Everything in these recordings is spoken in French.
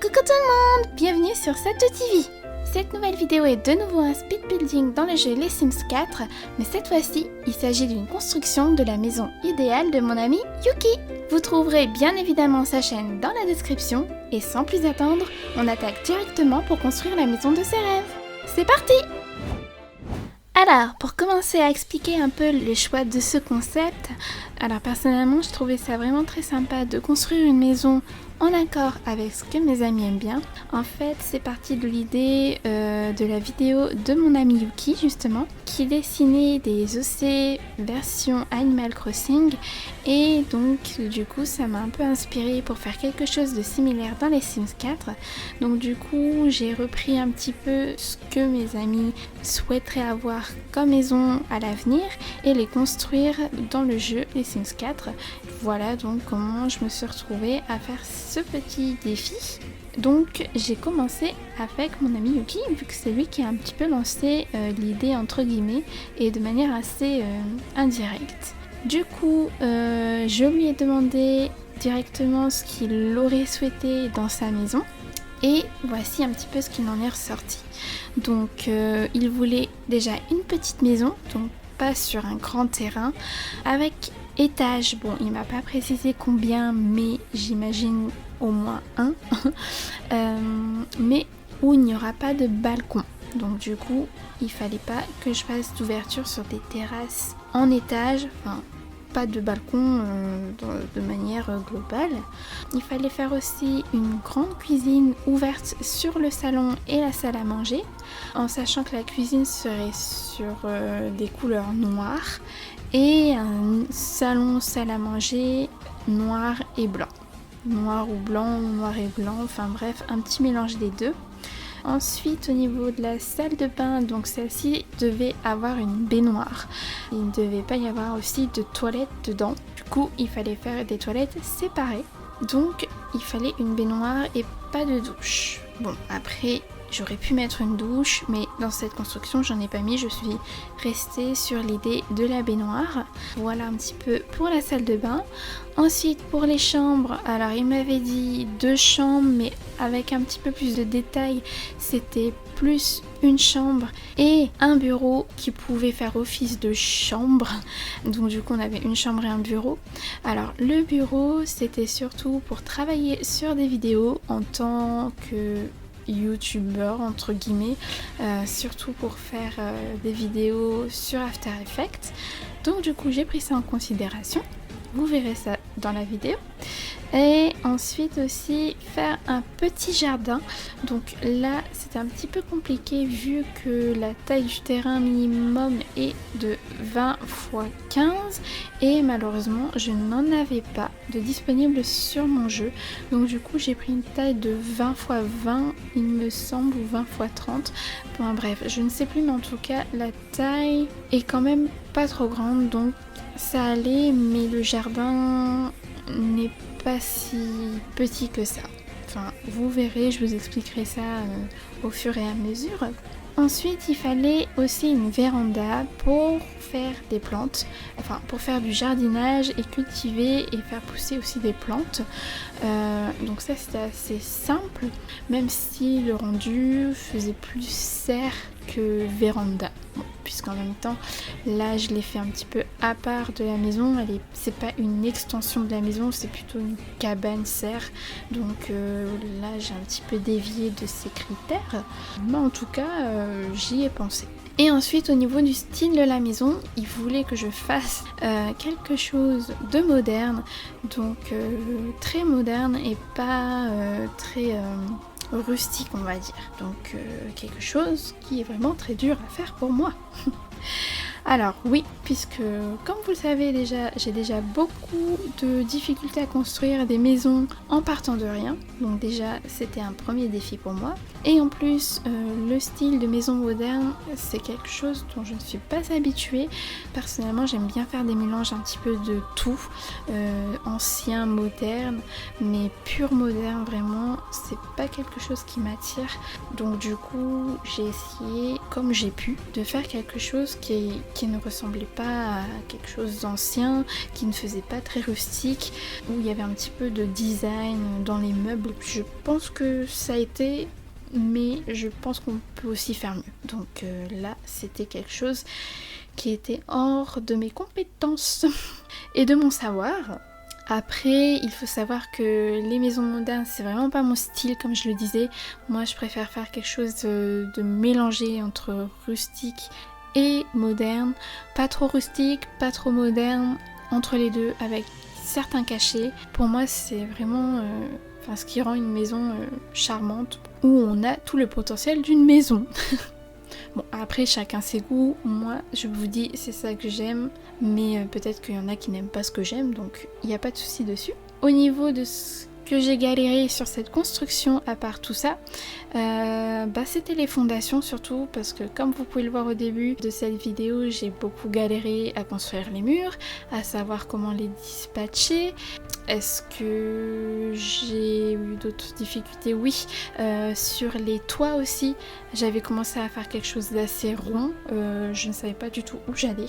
Coucou tout le monde, bienvenue sur Sato TV. Cette nouvelle vidéo est de nouveau un speed building dans le jeu Les Sims 4, mais cette fois-ci, il s'agit d'une construction de la maison idéale de mon ami Yuki. Vous trouverez bien évidemment sa chaîne dans la description, et sans plus attendre, on attaque directement pour construire la maison de ses rêves. C'est parti! Alors, pour commencer à expliquer un peu le choix de ce concept, alors personnellement, je trouvais ça vraiment très sympa de construire une maison en accord avec ce que mes amis aiment bien. En fait, c'est parti de l'idée de la vidéo de mon ami Yuki, justement, qui dessinait des OC version Animal Crossing. Et donc, du coup, ça m'a un peu inspirée pour faire quelque chose de similaire dans les Sims 4. Donc, du coup, j'ai repris un petit peu ce que mes amis souhaiteraient avoir comme maison à l'avenir et les construire dans le jeu les Sims 4. Voilà donc comment je me suis retrouvée à faire ce petit défi. Donc j'ai commencé avec mon ami Yuki, vu que c'est lui qui a un petit peu lancé l'idée entre guillemets et de manière assez indirecte. Du coup, je lui ai demandé directement ce qu'il aurait souhaité dans sa maison. Et voici un petit peu ce qu'il en est ressorti. Donc il voulait déjà une petite maison, donc pas sur un grand terrain, avec étage. Bon, il m'a pas précisé combien, mais j'imagine au moins un. Mais où il n'y aura pas de balcon. Donc du coup, il fallait pas que je fasse d'ouverture sur des terrasses en étage. Enfin, pas de balcon de manière globale. Il fallait faire aussi une grande cuisine ouverte sur le salon et la salle à manger, en sachant que la cuisine serait sur des couleurs noires et un salon salle à manger noir et blanc. Noir ou blanc, noir et blanc, enfin bref, un petit mélange des deux. Ensuite, au niveau de la salle de bain, donc celle-ci devait avoir une baignoire. Il ne devait pas y avoir aussi de toilettes dedans. Du coup, il fallait faire des toilettes séparées. Donc, il fallait une baignoire et pas de douche. Bon, après, j'aurais pu mettre une douche, mais dans cette construction, j'en ai pas mis. Je suis restée sur l'idée de la baignoire. Voilà un petit peu pour la salle de bain. Ensuite, pour les chambres, alors il m'avait dit 2 chambres, mais avec un petit peu plus de détails, c'était plus une chambre et un bureau qui pouvait faire office de chambre. Donc du coup, on avait une chambre et un bureau. Alors le bureau, c'était surtout pour travailler sur des vidéos en tant que youtubeur entre guillemets, surtout pour faire des vidéos sur After Effects. Donc du coup, j'ai pris ça en considération. Vous verrez ça dans la vidéo. Et ensuite aussi faire un petit jardin. Donc là c'était un petit peu compliqué vu que la taille du terrain minimum est de 20 x 15 et malheureusement je n'en avais pas de disponible sur mon jeu. Donc du coup j'ai pris une taille de 20 x 20 il me semble, ou 20 x 30. Bon bref, je ne sais plus, mais en tout cas la taille est quand même pas trop grande, donc ça allait, mais le jardin n'est pas si petit que ça. Enfin, vous verrez, je vous expliquerai ça au fur et à mesure. Ensuite, il fallait aussi une véranda pour faire des plantes, enfin pour faire du jardinage et cultiver et faire pousser aussi des plantes. Donc ça c'était assez simple, même si le rendu faisait plus serre que véranda. Bon, puisqu'en même temps, là je l'ai fait un petit peu à part de la maison. C'est pas une extension de la maison, c'est plutôt une cabane serre. Donc là j'ai un petit peu dévié de ces critères. Mais en tout cas, j'y ai pensé. Et ensuite, au niveau du style de la maison, il voulait que je fasse quelque chose de moderne. Donc très moderne et pas très rustique, on va dire. Donc quelque chose qui est vraiment très dur à faire pour moi. Alors oui, puisque comme vous le savez déjà, j'ai déjà beaucoup de difficultés à construire des maisons en partant de rien. Donc déjà, c'était un premier défi pour moi. Et en plus, le style de maison moderne, c'est quelque chose dont je ne suis pas habituée. Personnellement, j'aime bien faire des mélanges un petit peu de tout. Ancien, moderne, mais pur moderne, vraiment, c'est pas quelque chose qui m'attire. Donc du coup, j'ai essayé, comme j'ai pu, de faire quelque chose qui qui ne ressemblait pas à quelque chose d'ancien, qui ne faisait pas très rustique, où il y avait un petit peu de design dans les meubles. Je pense que ça a été, mais je pense qu'on peut aussi faire mieux. Donc là, c'était quelque chose qui était hors de mes compétences et de mon savoir. Après, il faut savoir que les maisons modernes, c'est vraiment pas mon style, comme je le disais. Moi, je préfère faire quelque chose de mélangé entre rustique et moderne. Pas trop rustique, pas trop moderne, entre les deux, avec certains cachets. Pour moi, c'est vraiment ce qui rend une maison charmante, où on a tout le potentiel d'une maison. Bon, après, chacun ses goûts. Moi, je vous dis, c'est ça que j'aime. Mais peut-être qu'il y en a qui n'aiment pas ce que j'aime, donc il n'y a pas de souci dessus. Au niveau de ce que j'ai galéré sur cette construction, à part tout ça, c'était les fondations surtout, parce que comme vous pouvez le voir au début de cette vidéo, j'ai beaucoup galéré à construire les murs, à savoir comment les dispatcher. Est-ce que j'ai eu d'autres difficultés? Oui, sur les toits aussi, j'avais commencé à faire quelque chose d'assez rond, je ne savais pas du tout où j'allais,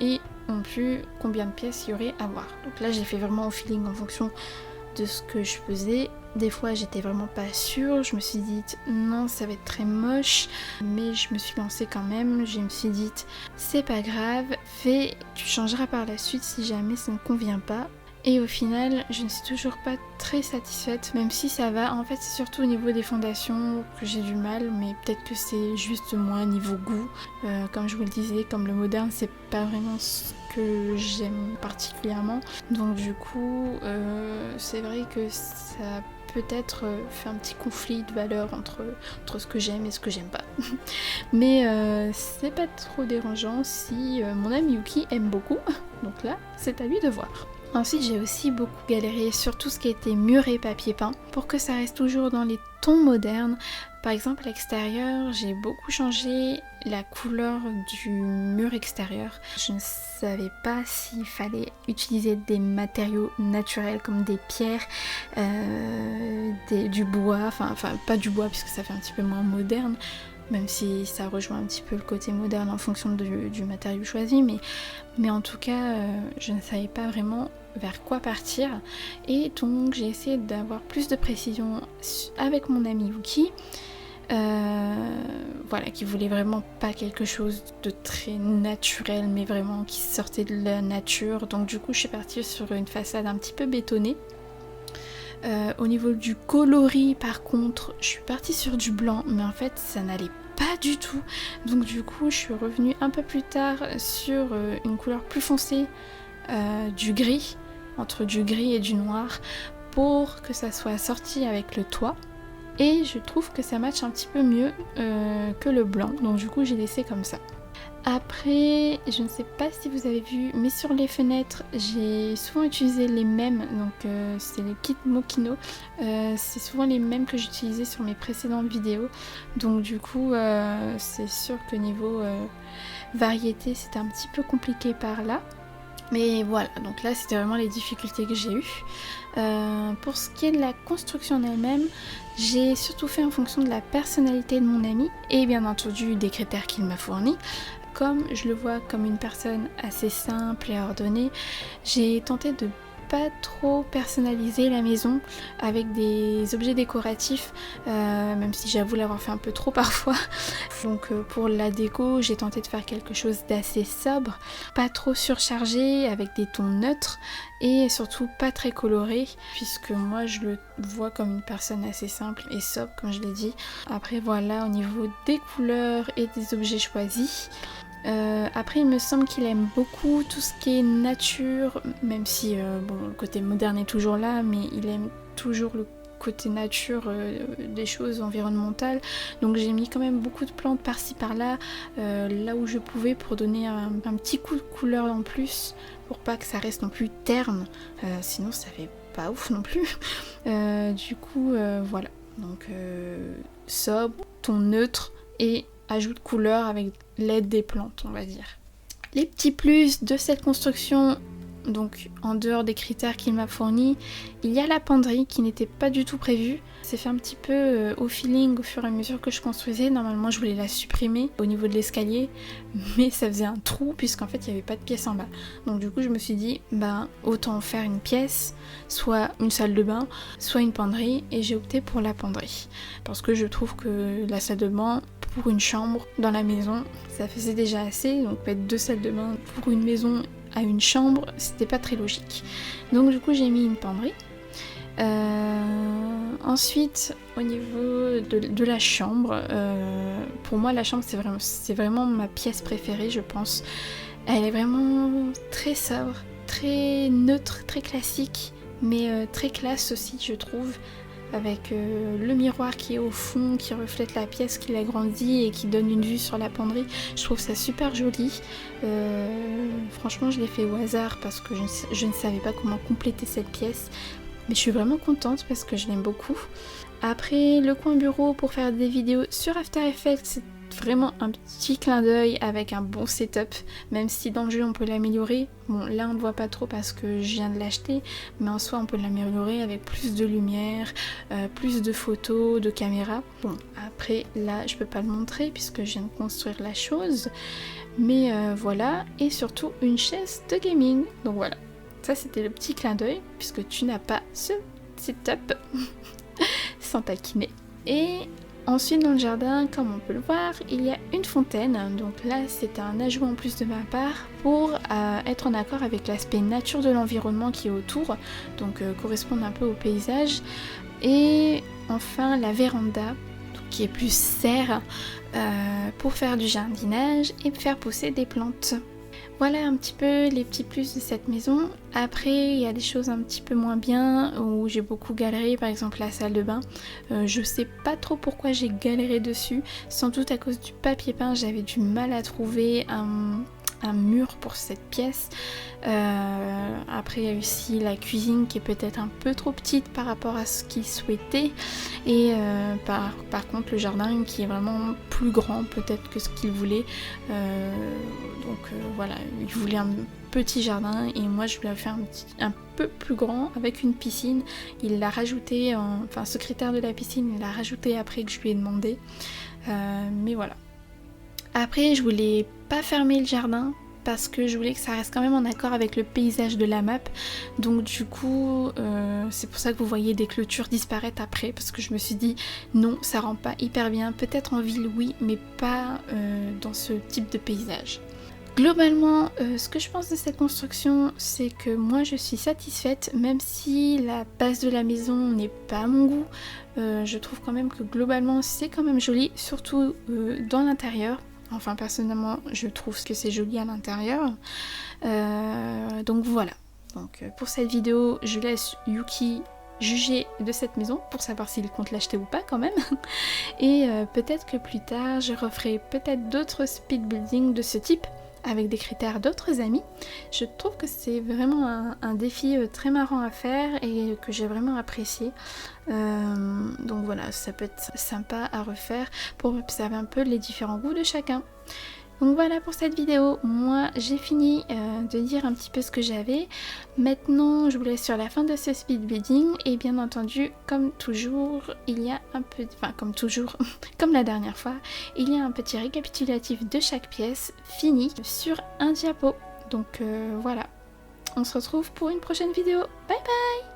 et non plus combien de pièces il y aurait à voir. Donc là, j'ai fait vraiment au feeling en fonction de ce que je faisais. Des fois, j'étais vraiment pas sûre, je me suis dit non, ça va être très moche, mais je me suis lancée quand même. Je me suis dit c'est pas grave, tu changeras par la suite si jamais ça ne convient pas. Et au final, je ne suis toujours pas très satisfaite, même si ça va. En fait, c'est surtout au niveau des fondations que j'ai du mal, mais peut-être que c'est juste moi niveau goût. Comme je vous le disais, comme le moderne, c'est pas vraiment ce que j'aime particulièrement. Donc du coup, c'est vrai que ça peut-être fait un petit conflit de valeurs entre ce que j'aime et ce que j'aime pas. Mais c'est pas trop dérangeant si mon ami Yuki aime beaucoup. Donc là, c'est à lui de voir. Ensuite, j'ai aussi beaucoup galéré sur tout ce qui était mur et papier peint pour que ça reste toujours dans les tons modernes. Par exemple, à l'extérieur, j'ai beaucoup changé la couleur du mur extérieur. Je ne savais pas s'il fallait utiliser des matériaux naturels comme des pierres, du bois, enfin pas du bois puisque ça fait un petit peu moins moderne, même si ça rejoint un petit peu le côté moderne en fonction du matériau choisi, mais en tout cas, je ne savais pas vraiment vers quoi partir, et donc j'ai essayé d'avoir plus de précision avec mon ami Yuki, qui voulait vraiment pas quelque chose de très naturel, mais vraiment qui sortait de la nature. Donc du coup, je suis partie sur une façade un petit peu bétonnée. Au niveau du coloris, par contre, je suis partie sur du blanc, mais en fait, ça n'allait pas du tout. Donc du coup, je suis revenue un peu plus tard sur une couleur plus foncée, du gris, entre du gris et du noir, pour que ça soit assorti avec le toit. Et je trouve que ça matche un petit peu mieux que le blanc, donc du coup j'ai laissé comme ça. Après, je ne sais pas si vous avez vu, mais sur les fenêtres, j'ai souvent utilisé les mêmes, donc c'est le kit Mokino. C'est souvent les mêmes que j'utilisais sur mes précédentes vidéos, donc du coup c'est sûr que niveau variété, c'était un petit peu compliqué par là. Mais voilà, donc là c'était vraiment les difficultés que j'ai eues. Pour ce qui est de la construction en elle-même, j'ai surtout fait en fonction de la personnalité de mon ami et bien entendu des critères qu'il m'a fournis. Comme je le vois comme une personne assez simple et ordonnée, j'ai tenté de pas trop personnaliser la maison avec des objets décoratifs, même si j'avoue l'avoir fait un peu trop parfois. Donc pour la déco, j'ai tenté de faire quelque chose d'assez sobre, pas trop surchargé, avec des tons neutres et surtout pas très coloré, puisque moi je le vois comme une personne assez simple et sobre, comme je l'ai dit. Après voilà, au niveau des couleurs et des objets choisis, après il me semble qu'il aime beaucoup tout ce qui est nature, même si le côté moderne est toujours là, mais il aime toujours le côté nature des choses environnementales. Donc j'ai mis quand même beaucoup de plantes par-ci par-là, là où je pouvais, pour donner un petit coup de couleur en plus, pour pas que ça reste non plus terne, sinon ça fait pas ouf non plus. Du coup voilà, donc sobre, ton neutre et ajout de couleur avec l'aide des plantes, on va dire. Les petits plus de cette construction, donc en dehors des critères qu'il m'a fournis, il y a la penderie qui n'était pas du tout prévue. C'est fait un petit peu au feeling au fur et à mesure que je construisais. Normalement je voulais la supprimer au niveau de l'escalier, mais ça faisait un trou puisqu'en fait il n'y avait pas de pièce en bas. Donc du coup je me suis dit autant faire une pièce, soit une salle de bain, soit une penderie, et j'ai opté pour la penderie. Parce que je trouve que la salle de bain pour une chambre dans la maison, ça faisait déjà assez, donc mettre 2 salles de bain pour une maison à une chambre, c'était pas très logique. Donc du coup j'ai mis une penderie. Ensuite, au niveau de la chambre, pour moi la chambre c'est vraiment ma pièce préférée, je pense. Elle est vraiment très sobre, très neutre, très classique, mais très classe aussi, je trouve. Avec le miroir qui est au fond, qui reflète la pièce, qui l'agrandit et qui donne une vue sur la penderie. Je trouve ça super joli. Franchement, je l'ai fait au hasard parce que je ne savais pas comment compléter cette pièce. Mais je suis vraiment contente parce que je l'aime beaucoup. Après, le coin bureau pour faire des vidéos sur After Effects, c'est vraiment un petit clin d'œil avec un bon setup, même si dans le jeu on peut l'améliorer. Bon, là on ne voit pas trop parce que je viens de l'acheter, mais en soi on peut l'améliorer avec plus de lumière, plus de photos, de caméras. Bon, après là je peux pas le montrer puisque je viens de construire la chose, mais voilà, et surtout une chaise de gaming. Donc voilà, ça c'était le petit clin d'œil puisque tu n'as pas ce setup sans taquiner. Et ensuite dans le jardin, comme on peut le voir, il y a une fontaine, donc là c'est un ajout en plus de ma part pour être en accord avec l'aspect nature de l'environnement qui est autour, donc correspondre un peu au paysage. Et enfin la véranda, qui est plus serre, pour faire du jardinage et faire pousser des plantes. Voilà un petit peu les petits plus de cette maison. Après, il y a des choses un petit peu moins bien où j'ai beaucoup galéré, par exemple la salle de bain. Je sais pas trop pourquoi j'ai galéré dessus, sans doute à cause du papier peint. J'avais du mal à trouver un mur pour cette pièce. Après il y a aussi la cuisine qui est peut-être un peu trop petite par rapport à ce qu'il souhaitait, et par contre le jardin qui est vraiment plus grand peut-être que ce qu'il voulait. Voilà, il voulait un petit jardin et moi je voulais faire un peu plus grand avec une piscine. Il l'a rajouté, enfin ce critère de la piscine il l'a rajouté après que je lui ai demandé, mais voilà. Après je voulais pas fermer le jardin parce que je voulais que ça reste quand même en accord avec le paysage de la map. Donc du coup, c'est pour ça que vous voyez des clôtures disparaître après, parce que je me suis dit non, ça rend pas hyper bien. Peut-être en ville oui, mais pas dans ce type de paysage. Globalement, ce que je pense de cette construction, c'est que moi je suis satisfaite, même si la base de la maison n'est pas à mon goût. Je trouve quand même que globalement c'est quand même joli, surtout dans l'intérieur. Enfin personnellement je trouve que c'est joli à l'intérieur. Donc voilà. Donc pour cette vidéo je laisse Yuki juger de cette maison pour savoir s'il compte l'acheter ou pas quand même. Et peut-être que plus tard je referai peut-être d'autres speed building de ce type avec des critères d'autres amis. Je trouve que c'est vraiment un défi très marrant à faire et que j'ai vraiment apprécié. Donc voilà, ça peut être sympa à refaire pour observer un peu les différents goûts de chacun. Donc voilà pour cette vidéo, moi j'ai fini de dire un petit peu ce que j'avais. Maintenant je vous laisse sur la fin de ce speed building et bien entendu comme toujours il y a un peu, comme toujours, comme la dernière fois, il y a un petit récapitulatif de chaque pièce finie sur un diapo. Donc voilà, on se retrouve pour une prochaine vidéo, bye bye.